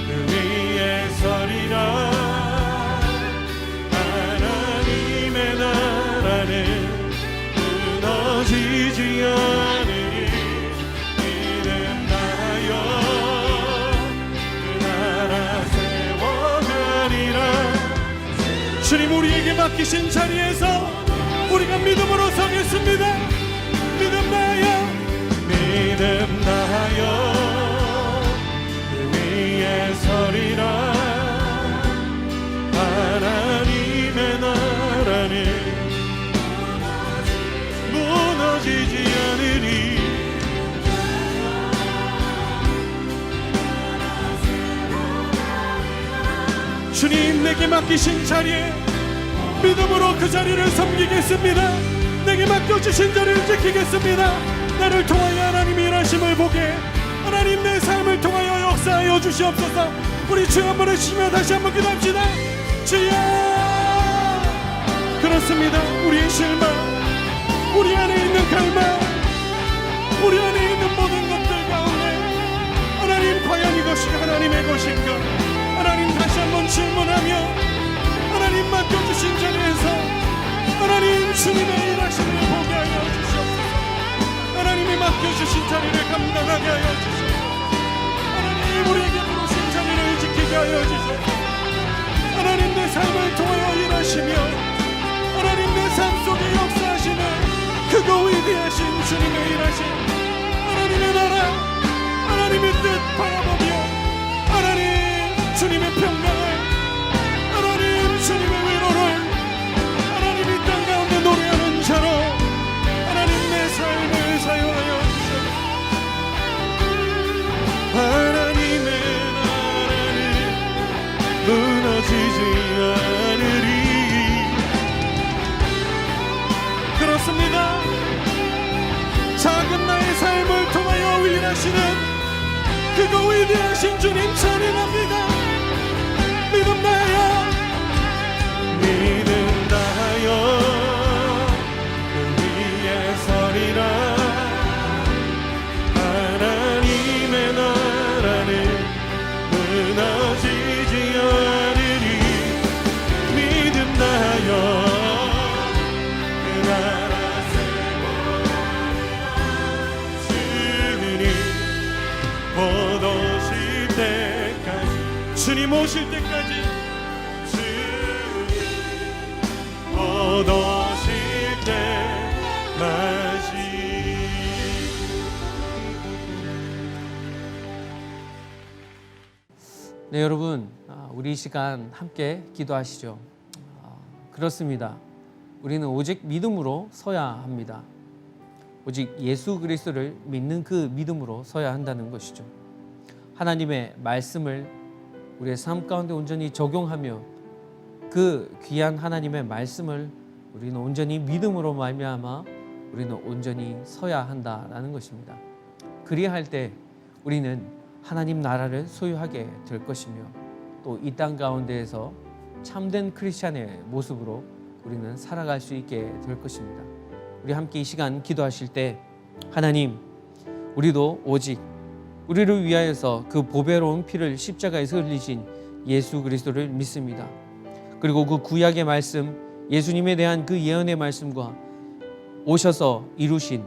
그 위에 서리라. 하나님의 나라는 무너지지 않으리. 믿음 다하여 그 나라 세워가리라. 주님 우리에게 맡기신 자리에서 우리가 믿음으로 서겠습니다. 믿음 다하여 믿음 다하여 그 위에 서리라. 하나님의 나라는 무너지지 않으리. 주님 내게 맡기신 자리에 믿음으로 그 자리를 섬기겠습니다. 내게 맡겨주신 자리를 지키겠습니다. 나를 통하여 하나님이 일하심을 보게 하나님 내 삶을 통하여 역사하여 주시옵소서. 우리 주 한 번 해주시며 다시 한번 기도합시다. 주여, 그렇습니다. 우리의 실망, 우리 안에 있는 갈망, 우리 안에 있는 모든 것들 가운데 하나님 과연 이것이 하나님의 것인가? 하나님 다시 한번 질문하며 하나님 맡겨주신 자리에서 하나님 주님의 일하심을 보게 하여 주시옵소서. 하나님이 맡겨주신 자리를 감당하게 하여 주시옵소서. 하나님 우리에게 부르신 자리를 지키게 하여 주시옵소서. 하나님 내 삶을 통하여 일하시며 하나님 내 삶 속에 역사하시는 그거 위대하신 주님의 일하심, 하나님의 나라, 하나님의 뜻 바라보며 하나님 주님의 평강을, 하나님 주님의 위로를 하나님 이 땅 가운데 노래하는 자로 하나님 내 삶을 사용하여 주시옵소서. 하나님의 나라는 무너지지 않으리. 그렇습니다. 작은 나의 삶을 통하여 일하시는 그거 위대하신 주님 찬양합니다. 믿음 다하여, 믿음 다하여 그 위에 서리라. 하나님의 나라는 무너지지 않으리. 믿음 다하여 그 나라 곧 오실 때까지, 주님 오실 때까지, 주님 곧 오실 때까지. 네, 여러분, 우리 이 시간 함께 기도하시죠. 그렇습니다. 우리는 오직 믿음으로 서야 합니다. 오직 예수 그리스도를 믿는 그 믿음으로 서야 한다는 것이죠. 하나님의 말씀을 우리의 삶 가운데 온전히 적용하며 그 귀한 하나님의 말씀을 우리는 온전히 믿음으로 말미암아 우리는 온전히 서야 한다라는 것입니다. 그리할 때 우리는 하나님 나라를 소유하게 될 것이며 또 이 땅 가운데에서 참된 크리스찬의 모습으로 우리는 살아갈 수 있게 될 것입니다. 우리 함께 이 시간 기도하실 때 하나님, 우리도 오직 우리를 위하여서 그 보배로운 피를 십자가에서 흘리신 예수 그리스도를 믿습니다. 그리고 그 구약의 말씀, 예수님에 대한 그 예언의 말씀과 오셔서 이루신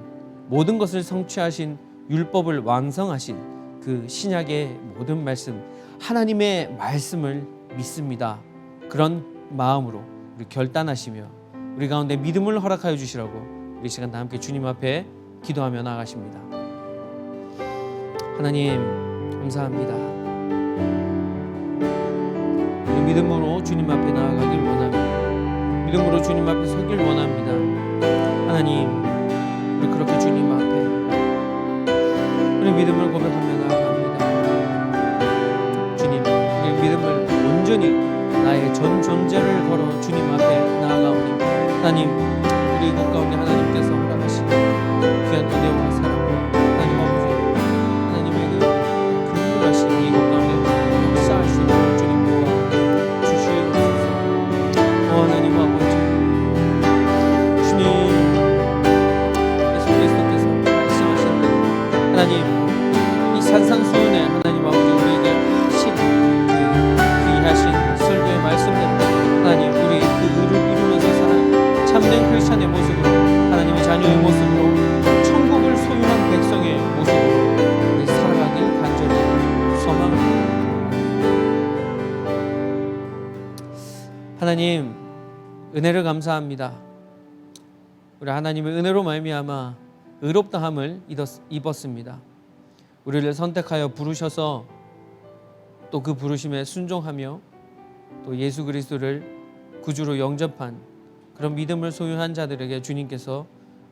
모든 것을 성취하신 율법을 완성하신 그 신약의 모든 말씀, 하나님의 말씀을 믿습니다. 그런 마음으로 우리 결단하시며 우리 가운데 믿음을 허락하여 주시라고 우리 시간 다 함께 주님 앞에 기도하며 나아가십니다. 하나님 감사합니다. 우리 믿음으로 주님 앞에 나아가길 원합니다. 믿음으로 주님 앞에 서길 원합니다. 하나님, 우리 그렇게 주님 앞에 우리 믿음을 고백하며 나아갑니다. 주님, 우리 믿음을 온전히 나의 전 존재를 걸어 주님 앞에 나아가오니 하나님, 우리 이곳 가운데 하나님께서 허락하신 귀한 은혜와 사랑, 하나님 아버지, 하나님의 그 긍휼하신 이곳 가운데 역사할 수 있는 주님 도와 주시옵소서. 하나님 아버지, 주님 예수 그리스도께서 말씀하신 대로 하나님 이 산상수훈에 하나님 아버지 우리에게 하신 그 귀하신 설교의 말씀대로 하나님 우리 그 의를 이루면서 살아요. 참된 크리스찬의 모습으로, 하나님의 자녀의 모습으로, 천국을 소유한 백성의 모습으로 우리 살아가길 간절히 소망합니다. 하나님, 은혜를 감사합니다. 우리 하나님의 은혜로 말미암아 의롭다함을 입었습니다. 우리를 선택하여 부르셔서 또 그 부르심에 순종하며 또 예수 그리스도를 구주로 영접한 그런 믿음을 소유한 자들에게 주님께서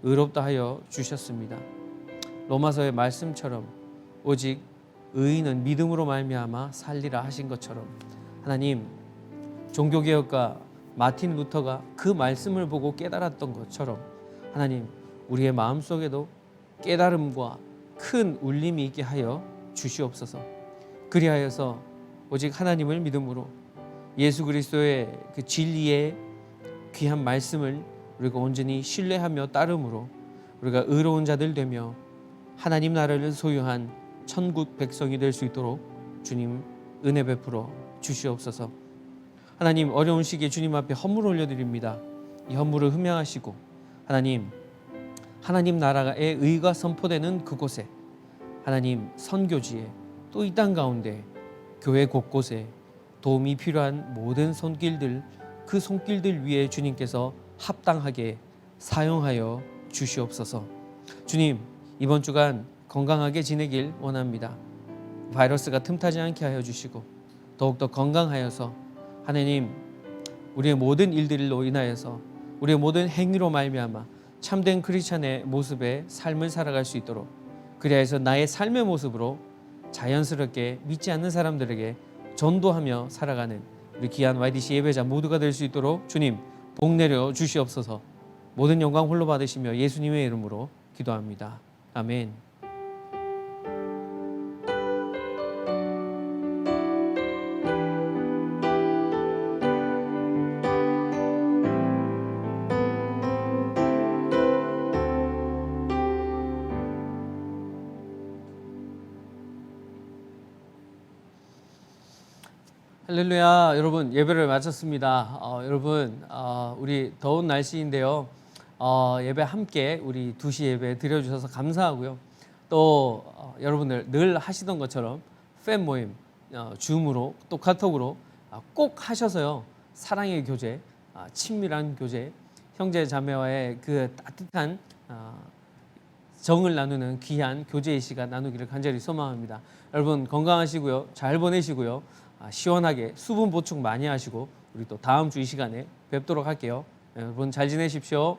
의롭다 하여 주셨습니다. 로마서의 말씀처럼 오직 의인은 믿음으로 말미암아 살리라 하신 것처럼 하나님, 종교개혁가 마틴 루터가 그 말씀을 보고 깨달았던 것처럼 하나님 우리의 마음속에도 깨달음과 큰 울림이 있게 하여 주시옵소서. 그리하여서 오직 하나님을 믿음으로 예수 그리스도의 그 진리의 귀한 말씀을 우리가 온전히 신뢰하며 따름으로 우리가 의로운 자들 되며 하나님 나라를 소유한 천국 백성이 될 수 있도록 주님 은혜 베풀어 주시옵소서. 하나님 어려운 시기에 주님 앞에 헌물 올려드립니다. 이 헌물을 흠양하시고 하나님 나라의 의가 선포되는 그곳에 하나님 선교지에 또 이 땅 가운데 교회 곳곳에 도움이 필요한 모든 손길들 그 손길들 위에 주님께서 합당하게 사용하여 주시옵소서. 주님 이번 주간 건강하게 지내길 원합니다. 바이러스가 틈타지 않게 하여 주시고 더욱더 건강하여서 하나님 우리의 모든 일들로 인하여서 우리의 모든 행위로 말미암아 참된 크리스찬의 모습의 삶을 살아갈 수 있도록 그리하여서 나의 삶의 모습으로 자연스럽게 믿지 않는 사람들에게 전도하며 살아가는 우리 귀한 YDC 예배자 모두가 될 수 있도록 주님 복 내려 주시옵소서. 모든 영광 홀로 받으시며 예수님의 이름으로 기도합니다. 아멘. 할렐루야. 여러분 예배를 마쳤습니다. 여러분 우리 더운 날씨인데요. 예배 함께 우리 2시 예배 드려주셔서 감사하고요. 또 여러분들 늘 하시던 것처럼 팬 모임 줌으로 또 카톡으로 꼭 하셔서요. 사랑의 교제, 친밀한 교제, 형제 자매와의 그 따뜻한 정을 나누는 귀한 교제의 시간 나누기를 간절히 소망합니다. 여러분 건강하시고요. 잘 보내시고요. 시원하게 수분 보충 많이 하시고 우리 또 다음 주 이 시간에 뵙도록 할게요. 여러분 잘 지내십시오.